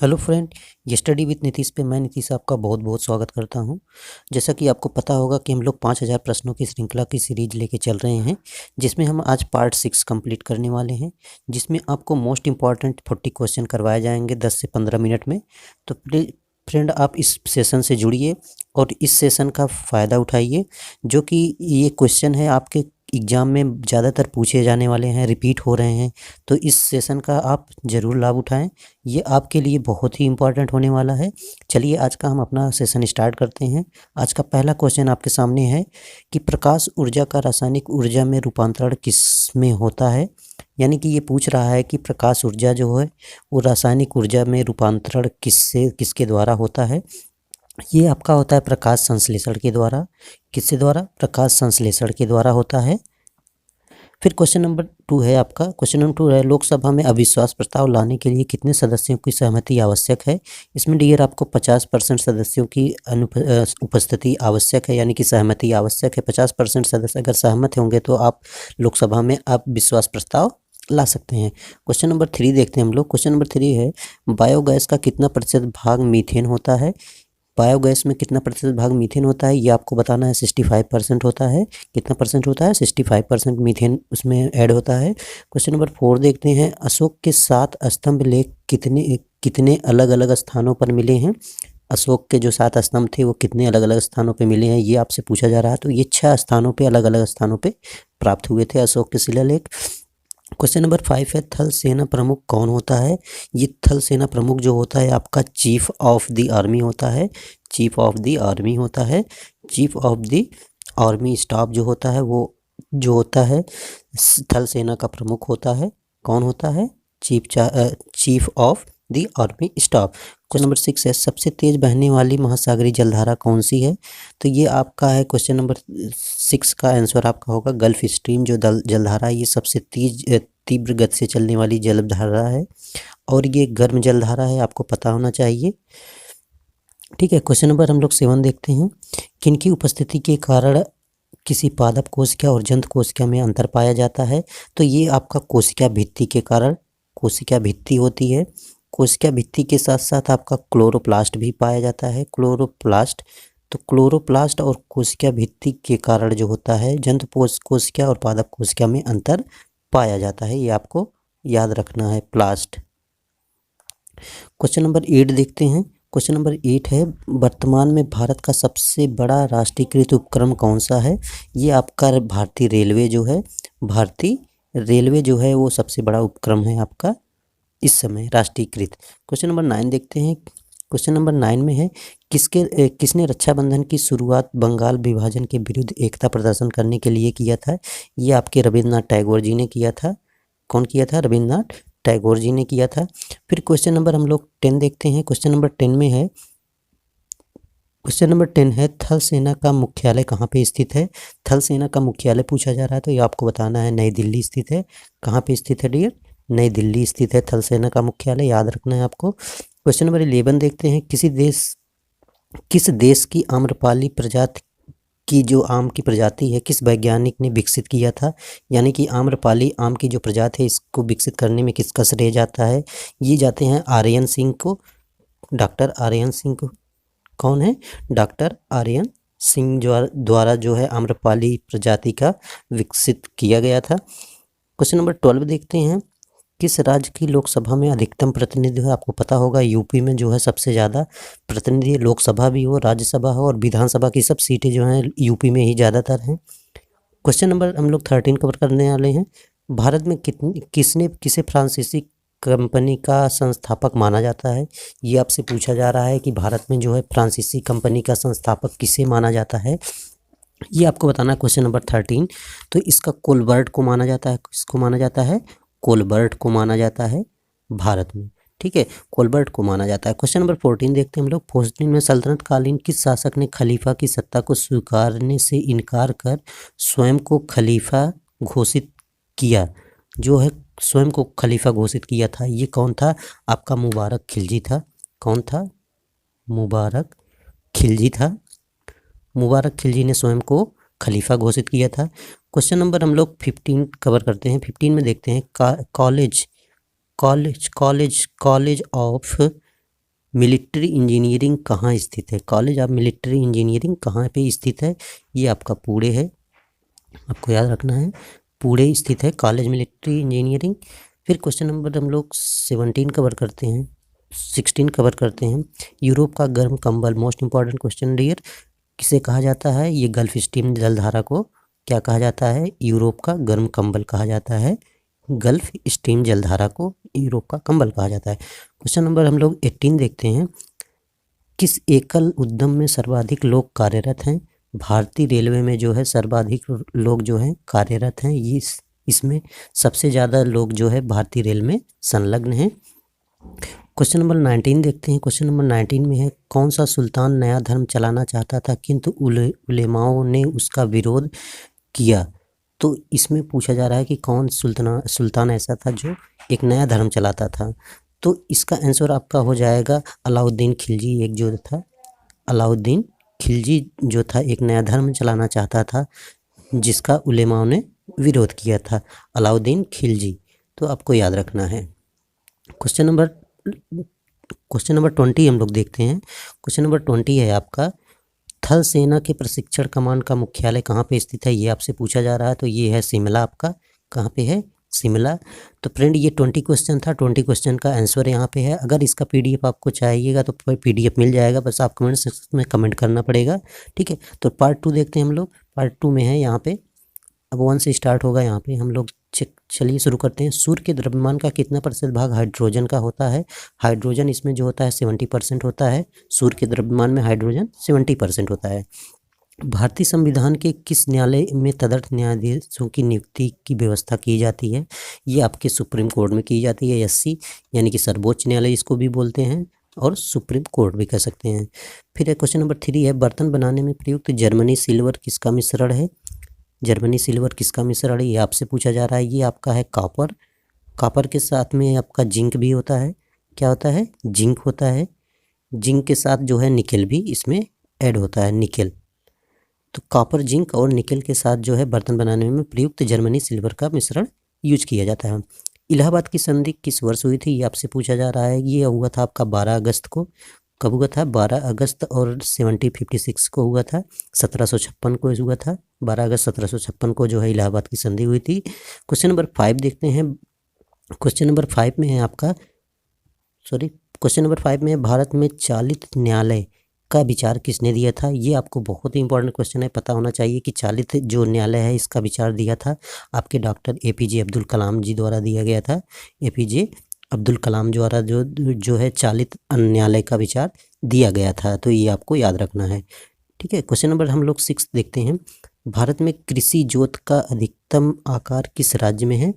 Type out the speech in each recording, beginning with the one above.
Hello friend, ये study with Nitish पे मैं नीतीश आपका बहुत बहुत स्वागत करता हूं। जैसा कि आपको पता होगा कि हम लोग 5000 प्रश्नों की श्रृंखला की सीरीज लेके चल रहे हैं, जिसमें हम आज पार्ट 6 कंप्लीट करने वाले हैं, जिसमें आपको मोस्ट इंपॉर्टेंट 40 क्वेश्चन करवाए जाएंगे 10 से 15 मिनट में। तो प्लीज फ्रेंड, आप इस सेशन से जुड़िए और इस सेशन का फ़ायदा उठाइए, जो कि ये क्वेश्चन है आपके एग्ज़ाम में ज़्यादातर पूछे जाने वाले हैं, रिपीट हो रहे हैं। तो इस सेशन का आप ज़रूर लाभ उठाएं, ये आपके लिए बहुत ही इम्पॉर्टेंट होने वाला है। चलिए आज का हम अपना सेशन स्टार्ट करते हैं। आज का पहला क्वेश्चन आपके सामने है कि प्रकाश ऊर्जा का रासायनिक ऊर्जा में रूपांतरण किस में होता है। यानी कि ये पूछ रहा है कि प्रकाश ऊर्जा जो है वो रासायनिक ऊर्जा में रूपांतरण किसके द्वारा होता है। ये आपका होता है प्रकाश संश्लेषण के द्वारा। किसके द्वारा? प्रकाश संश्लेषण के द्वारा होता है। फिर क्वेश्चन नंबर 2 है आपका। क्वेश्चन नंबर 2 है, लोकसभा में अविश्वास प्रस्ताव लाने के लिए कितने सदस्यों की सहमति आवश्यक है। इसमें डियर आपको 50% सदस्यों की उपस्थिति आवश्यक है, यानी कि सहमति आवश्यक है। 50% सदस्य अगर सहमत होंगे तो आप लोकसभा में आप विश्वास प्रस्ताव ला सकते हैं। क्वेश्चन नंबर 3 देखते हैं हम लोग। क्वेश्चन नंबर 3 है, बायोगैस का कितना प्रतिशत भाग मीथेन होता है। बायोगैस में कितना प्रतिशत भाग मीथेन होता है, ये आपको बताना है। 65% होता है। कितना परसेंट होता है? 65% मीथेन उसमें ऐड होता है। क्वेश्चन नंबर 4 देखते हैं, अशोक के 7 स्तंभ लेख कितने अलग अलग स्थानों पर मिले हैं। अशोक के जो 7 स्तंभ थे वो कितने अलग अलग स्थानों पे मिले हैं, ये आपसे पूछा जा रहा है। तो ये 6 स्थानों पे, अलग अलग स्थानों पे प्राप्त हुए थे अशोक के शिलालेख। क्वेश्चन नंबर 5 है, थल सेना प्रमुख कौन होता है। ये थल सेना प्रमुख जो होता है आपका चीफ ऑफ द आर्मी होता है। चीफ ऑफ द आर्मी होता है। Chief of the army staff जो होता है वो जो होता है थल सेना का प्रमुख होता है। कौन होता है? Chief of the army staff. Question number 6 है, सबसे तेज बहने वाली महासागरीय जलधारा कौन सी है। तो ये आपका है क्वेश्चन नंबर 6 का आंसर आपका होगा गल्फ स्ट्रीम जो जलधारा है, ये सबसे तीव्र गति से चलने वाली जलधारा है और ये गर्म जलधारा है, आपको पता होना चाहिए। ठीक है, क्वेश्चन नंबर हम लोग 7 देखते हैं, किनकी उपस्थिति के कारण किसी पादप कोशिका और जंतु कोशिका में अंतर पाया जाता है। तो ये आपका कोशिका भित्ति के कारण कोशिका भित्ति होती है। कोशिका भित्ति के साथ साथ आपका क्लोरोप्लास्ट भी पाया जाता है। क्लोरोप्लास्ट, तो क्लोरोप्लास्ट और कोशिका भित्ति के कारण जो होता है जंतु कोशिका और पादप कोशिका में अंतर पाया जाता है, ये आपको याद रखना है, प्लास्ट। क्वेश्चन नंबर 8 देखते हैं। क्वेश्चन नंबर 8 है, वर्तमान में भारत का सबसे बड़ा राष्ट्रीयकृत उपक्रम कौन सा है। ये आपका भारतीय रेलवे जो है, भारतीय रेलवे जो है वो सबसे बड़ा उपक्रम है आपका इस समय राष्ट्रीयकृत। क्वेश्चन नंबर 9 देखते हैं। क्वेश्चन नंबर 9 में है, किसने रक्षाबंधन की शुरुआत बंगाल विभाजन के विरुद्ध एकता प्रदर्शन करने के लिए किया था। ये आपके रविंद्रनाथ टैगोर जी ने किया था। कौन किया था? रविंद्रनाथ टैगोर जी ने किया था। फिर क्वेश्चन नंबर हम लोग 10 देखते हैं। क्वेश्चन नंबर 10 में है, क्वेश्चन नंबर 10 है, थल सेना का मुख्यालय कहाँ पे स्थित है। थल सेना का मुख्यालय पूछा जा रहा है, तो ये आपको बताना है नई दिल्ली स्थित है। कहाँ पे स्थित है डियर? नई दिल्ली स्थित है थल सेना का मुख्यालय, याद रखना है आपको। क्वेश्चन नंबर 11 देखते हैं, किस देश की आम्रपाली प्रजाति की जो आम की प्रजाति है किस वैज्ञानिक ने विकसित किया था। यानी कि आम्रपाली आम की जो प्रजाति है इसको विकसित करने में किसका श्रेय जाता है। ये जाते हैं आर्यन सिंह को, डॉक्टर आर्यन सिंह को। कौन है? डॉक्टर आर्यन सिंह द्वारा जो है आम्रपाली प्रजाति का विकसित किया गया था। क्वेश्चन नंबर 12 देखते हैं, किस राज्य की लोकसभा में अधिकतम प्रतिनिधि है। आपको पता होगा यूपी में जो है सबसे ज़्यादा प्रतिनिधि, लोकसभा भी हो, राज्यसभा हो और विधानसभा की सब सीटें जो हैं यूपी में ही ज़्यादातर हैं। क्वेश्चन नंबर हम लोग 13 कवर करने वाले हैं। भारत में किसे फ्रांसीसी कंपनी का संस्थापक माना जाता है। ये आपसे पूछा जा रहा है कि भारत में जो है फ्रांसीसी कंपनी का संस्थापक किसे माना जाता है, ये आपको बताना है। क्वेश्चन नंबर 13, तो इसका कोलबर्ट को माना जाता है। किसको माना जाता है? कोलबर्ट को माना जाता है भारत में। ठीक है, कोलबर्ट को माना जाता है। क्वेश्चन नंबर 14 देखते हैं हम लोग। 14 में सल्तनत कालीन किस शासक ने खलीफा की सत्ता को स्वीकारने से इनकार कर स्वयं को खलीफा घोषित किया। जो है स्वयं को खलीफा घोषित किया था, ये कौन था? आपका मुबारक खिलजी था। कौन था? मुबारक खिलजी था। मुबारक खिलजी ने स्वयं को खलीफा घोषित किया था। क्वेश्चन नंबर हम लोग 15 कवर करते हैं। 15 में देखते हैं, कॉलेज ऑफ मिलिट्री इंजीनियरिंग कहाँ स्थित है? कॉलेज ऑफ मिलिट्री इंजीनियरिंग कहाँ पे स्थित है? ये आपका पुणे है, आपको याद रखना है, पुणे स्थित है कॉलेज मिलिट्री इंजीनियरिंग। फिर क्वेश्चन नंबर हम लोग 17 कवर करते हैं, 16 कवर करते हैं। यूरोप का गर्म कंबल, मोस्ट इंपॉर्टेंट क्वेश्चन डियर, किसे कहा जाता है? ये गल्फ स्ट्रीम जलधारा को क्या कहा जाता है? यूरोप का गर्म कंबल कहा जाता है। गल्फ स्ट्रीम जलधारा को यूरोप का कंबल कहा जाता है। क्वेश्चन नंबर हम लोग 18 देखते हैं। किस एकल उद्यम में सर्वाधिक लोग कार्यरत हैं? भारतीय रेलवे में जो है सर्वाधिक लोग जो हैं कार्यरत हैं। इसमें सबसे ज़्यादा लोग जो है भारतीय रेल में संलग्न हैं। क्वेश्चन नंबर 19 देखते हैं। क्वेश्चन नंबर 19 में है, कौन सा सुल्तान नया धर्म चलाना चाहता था किंतु उलेमाओं ने उसका विरोध किया? तो इसमें पूछा जा रहा है कि कौन सुल्तान ऐसा था जो एक नया धर्म चलाता था। तो इसका आंसर आपका हो जाएगा अलाउद्दीन खिलजी। एक जो था अलाउद्दीन खिलजी जो था एक नया धर्म चलाना चाहता था जिसका उलेमाओं ने विरोध किया था, अलाउद्दीन खिलजी। तो आपको याद रखना है। क्वेश्चन नंबर 20 हम लोग देखते हैं। क्वेश्चन नंबर 20 है आपका, थल सेना के प्रशिक्षण कमान का मुख्यालय कहाँ पे स्थित है? ये आपसे पूछा जा रहा है। तो ये है शिमला। आपका कहाँ पे है? शिमला। तो फ्रेंड ये 20 क्वेश्चन था। 20 क्वेश्चन का आंसर यहाँ पे है। अगर इसका पीडीएफ आपको चाहिएगा तो पीडीएफ मिल जाएगा, बस आप कमेंट सेक्शन में कमेंट करना पड़ेगा, ठीक है। तो पार्ट 2 देखते हैं हम लोग। पार्ट 2 में है यहाँ पे, अब 1 से स्टार्ट होगा यहाँ पे हम लोग। चलिए शुरू करते हैं। सूर्य के द्रव्यमान का कितना प्रतिशत भाग हाइड्रोजन का होता है? हाइड्रोजन इसमें जो होता है 70% होता है। सूर्य के द्रव्यमान में हाइड्रोजन 70% होता है। भारतीय संविधान के किस न्यायालय में तदर्थ न्यायाधीशों की नियुक्ति की व्यवस्था की जाती है? ये आपके सुप्रीम कोर्ट में की जाती है। एससी यानी कि सर्वोच्च न्यायालय इसको भी बोलते हैं और सुप्रीम कोर्ट भी कह सकते हैं। फिर क्वेश्चन नंबर 3 है, बर्तन बनाने में प्रयुक्त जर्मनी सिल्वर किसका मिश्रण है? जर्मनी सिल्वर किसका मिश्रण है? ये आपसे पूछा जा रहा है। ये आपका है कॉपर। कॉपर के साथ में आपका जिंक भी होता है। क्या होता है? जिंक होता है। जिंक के साथ जो है निकेल भी इसमें ऐड होता है, निकेल। तो कॉपर, जिंक और निकेल के साथ जो है बर्तन बनाने में प्रयुक्त जर्मनी सिल्वर का मिश्रण यूज किया जाता है। इलाहाबाद की संधि किस वर्ष हुई थी? ये आपसे पूछा जा रहा है। ये हुआ था आपका 12 अगस्त को। कब हुआ था? 12 अगस्त, और 1756 को हुआ था। 1756 को हुआ था। 12 अगस्त 1756 को जो है इलाहाबाद की संधि हुई थी। क्वेश्चन नंबर 5 देखते हैं। क्वेश्चन नंबर 5 में है आपका, क्वेश्चन नंबर 5 में भारत में चालित न्यायालय का विचार किसने दिया था? ये आपको बहुत ही इंपॉर्टेंट क्वेश्चन है, पता होना चाहिए कि चालित जो न्यायालय है इसका विचार दिया था आपके डॉक्टर एपीजे अब्दुल कलाम जी द्वारा दिया गया था। एपीजे अब्दुल कलाम द्वारा जो है चालित न्यायालय का विचार दिया गया था। तो ये आपको याद रखना है, ठीक है। क्वेश्चन नंबर हम लोग 6 देखते हैं। भारत में कृषि जोत का अधिकतम आकार किस राज्य में है?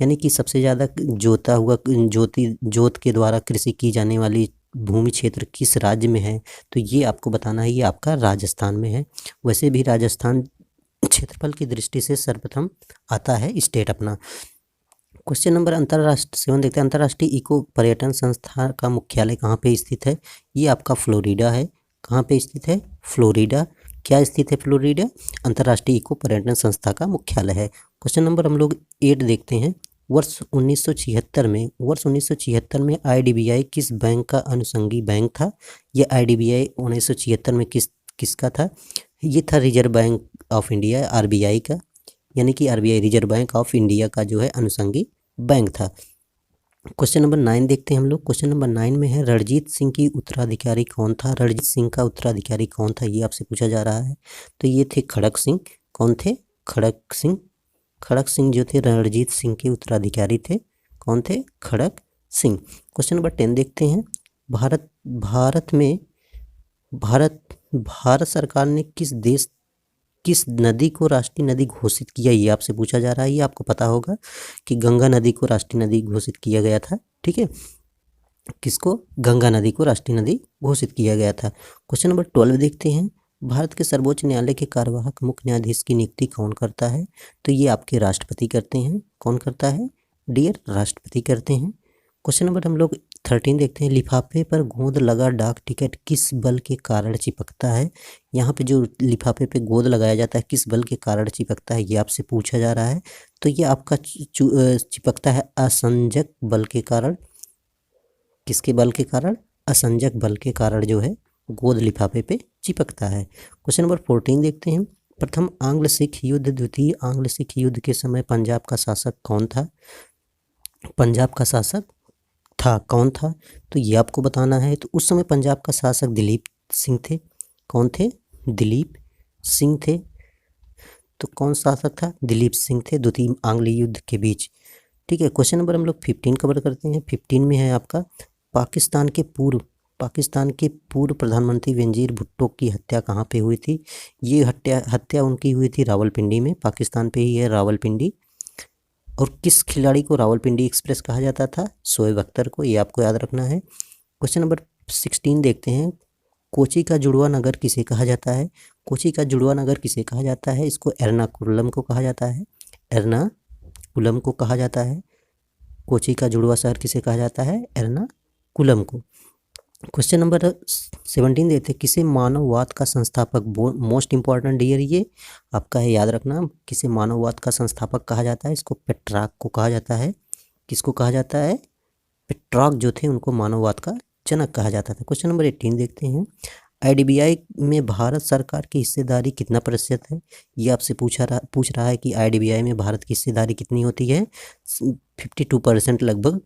यानी कि सबसे ज़्यादा जोता हुआ जोत के द्वारा कृषि की जाने वाली भूमि क्षेत्र किस राज्य में है? तो ये आपको बताना है। ये आपका राजस्थान में है। वैसे भी राजस्थान क्षेत्रफल की दृष्टि से सर्वप्रथम आता है स्टेट अपना। क्वेश्चन नंबर अंतर्राष्ट्रीय 7 देखते हैं। अंतर्राष्ट्रीय इको पर्यटन संस्था का मुख्यालय कहाँ पे स्थित है? ये आपका फ्लोरिडा है। कहाँ पे स्थित है? फ्लोरिडा। क्या स्थित है फ्लोरिडा? अंतर्राष्ट्रीय इको पर्यटन संस्था का मुख्यालय है। क्वेश्चन नंबर हम लोग 8 देखते हैं। वर्ष 1976 में आईडीबीआई किस बैंक का अनुषंगी बैंक था? ये आईडीबीआई 1976 में किसका था? ये था reserve bank of India, RBI का, यानी कि RBI reserve bank of India का जो है अनुषंगी बैंक था। क्वेश्चन नंबर 9 देखते हैं हम लोग। क्वेश्चन नंबर 9 में है, रणजीत सिंह की उत्तराधिकारी कौन था? रणजीत सिंह का उत्तराधिकारी कौन था? ये आपसे पूछा जा रहा है। तो ये थे खड़क सिंह। कौन थे? खड़क सिंह। खड़क सिंह जो थे रणजीत सिंह के उत्तराधिकारी थे। कौन थे? खड़क सिंह। क्वेश्चन नंबर 10 देखते हैं। भारत सरकार ने किस नदी को राष्ट्रीय नदी घोषित किया? ये आपसे पूछा जा रहा है। ये आपको पता होगा कि गंगा नदी को राष्ट्रीय नदी घोषित किया गया था, ठीक है। किसको? गंगा नदी को राष्ट्रीय नदी घोषित किया गया था। क्वेश्चन नंबर 12 देखते हैं। भारत के सर्वोच्च न्यायालय के कार्यवाहक मुख्य न्यायाधीश की नियुक्ति कौन करता है? तो ये आपके राष्ट्रपति करते हैं। कौन करता है डियर? राष्ट्रपति करते हैं। क्वेश्चन नंबर हम लोग 13 देखते हैं। लिफाफे पर गोंद लगा डाक टिकट किस बल के कारण चिपकता है? यहाँ पे जो लिफाफे पे गोंद लगाया जाता है किस बल के कारण चिपकता है? ये आपसे पूछा जा रहा है। तो ये आपका चिपकता है असंजक बल के कारण। किसके बल के कारण? असंजक बल के कारण जो है गोंद लिफाफे पे चिपकता है। क्वेश्चन नंबर 14 देखते हैं। प्रथम आंग्ल सिख युद्ध, द्वितीय आंग्ल सिख युद्ध के समय पंजाब का शासक कौन था? पंजाब का शासक था कौन था? तो ये आपको बताना है। तो उस समय पंजाब का शासक दिलीप सिंह थे। कौन थे? दिलीप सिंह थे। तो कौन शासक था? दिलीप सिंह थे द्वितीय आंग्ल युद्ध के बीच। ठीक है, क्वेश्चन नंबर हम लोग 15 कवर करते हैं। 15 में है आपका पाकिस्तान के पूर्व प्रधानमंत्री बेनजीर भुट्टो की हत्या कहाँ पे हुई थी? ये हत्या उनकी हुई थी रावलपिंडी में, पाकिस्तान पे ही है रावलपिंडी। और किस खिलाड़ी को रावलपिंडी एक्सप्रेस कहा जाता था? शोएब अख्तर को, ये आपको याद रखना है। क्वेश्चन नंबर 16 देखते हैं। कोची का जुड़वा नगर किसे कहा जाता है? कोची का जुड़वा नगर किसे कहा जाता है? इसको एर्नाकुलम को कहा जाता है। एर्नाकुलम को कहा जाता है। कोची का जुड़वा शहर किसे कहा जाता है? एर्नाकुलम को। क्वेश्चन नंबर 17 देते हैं। किसे मानववाद का संस्थापक, मोस्ट इंपॉर्टेंट डियर ये आपका है, याद रखना, किसे मानववाद का संस्थापक कहा जाता है? इसको पेट्रार्क को कहा जाता है। किसको कहा जाता है? पेट्रार्क जो थे उनको मानववाद का जनक कहा जाता था। क्वेश्चन नंबर 18 देखते हैं। आईडीबीआई में भारत सरकार की हिस्सेदारी कितना प्रतिशत है? ये आपसे पूछ रहा है कि आईडीबीआई में भारत की हिस्सेदारी कितनी होती है? 52% लगभग,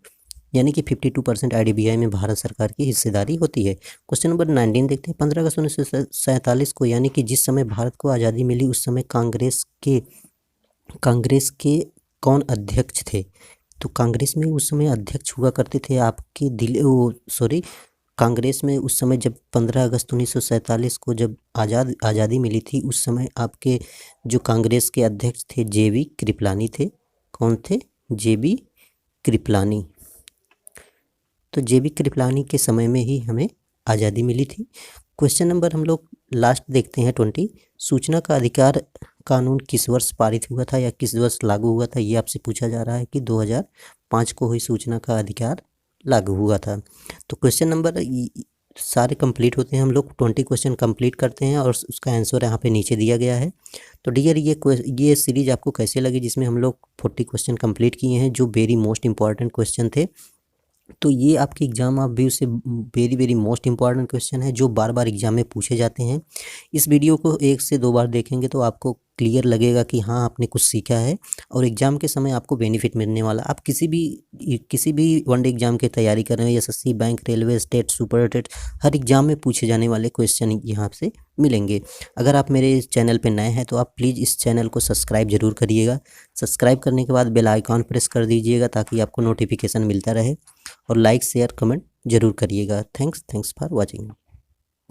यानी कि 52% आईडीबीआई में भारत सरकार की हिस्सेदारी होती है। क्वेश्चन नंबर 19 देखते हैं। 15 अगस्त 1947 को, यानी कि जिस समय भारत को आज़ादी मिली, उस समय कांग्रेस के कौन अध्यक्ष थे? तो कांग्रेस में उस समय अध्यक्ष हुआ करते थे आपके कांग्रेस में उस समय जब 15 अगस्त 1947 को जब आज़ादी मिली थी, उस समय आपके जो कांग्रेस के अध्यक्ष थे जेबी कृपलानी थे। कौन थे? जेबी कृपलानी। तो जेबी कृपलानी के समय में ही हमें आज़ादी मिली थी। क्वेश्चन नंबर हम लोग लास्ट देखते हैं 20। सूचना का अधिकार कानून किस वर्ष पारित हुआ था या किस वर्ष लागू हुआ था? ये आपसे पूछा जा रहा है कि 2005 को हुई सूचना का अधिकार लागू हुआ था। तो क्वेश्चन नंबर सारे कंप्लीट होते हैं। हम लोग 20 क्वेश्चन कंप्लीट करते हैं और उसका आंसर यहाँ पे नीचे दिया गया है। तो डियर ये सीरीज आपको कैसे लगी, जिसमें हम लोग 40 क्वेश्चन कंप्लीट किए हैं जो वेरी मोस्ट इंपॉर्टेंट क्वेश्चन थे। तो ये आपके एग्ज़ाम आप व्यू से very very most important question है जो बार बार एग्ज़ाम में पूछे जाते हैं। इस वीडियो को 1 से 2 बार देखेंगे तो आपको क्लियर लगेगा कि हाँ आपने कुछ सीखा है और एग्ज़ाम के समय आपको बेनिफिट मिलने वाला। आप किसी भी वनडे एग्ज़ाम की तैयारी कर रहे हैं, SSC, bank, railway, state, super TET, हर एग्ज़ाम में पूछे जाने वाले क्वेश्चन यहाँ से मिलेंगे। अगर आप मेरे इस चैनल पर नए हैं तो आप प्लीज़ इस चैनल को सब्सक्राइब ज़रूर करिएगा। सब्सक्राइब करने के बाद बेल आइकॉन प्रेस कर दीजिएगा ताकि आपको नोटिफिकेशन मिलता रहे, और लाइक शेयर कमेंट ज़रूर करिएगा। Thanks for watching.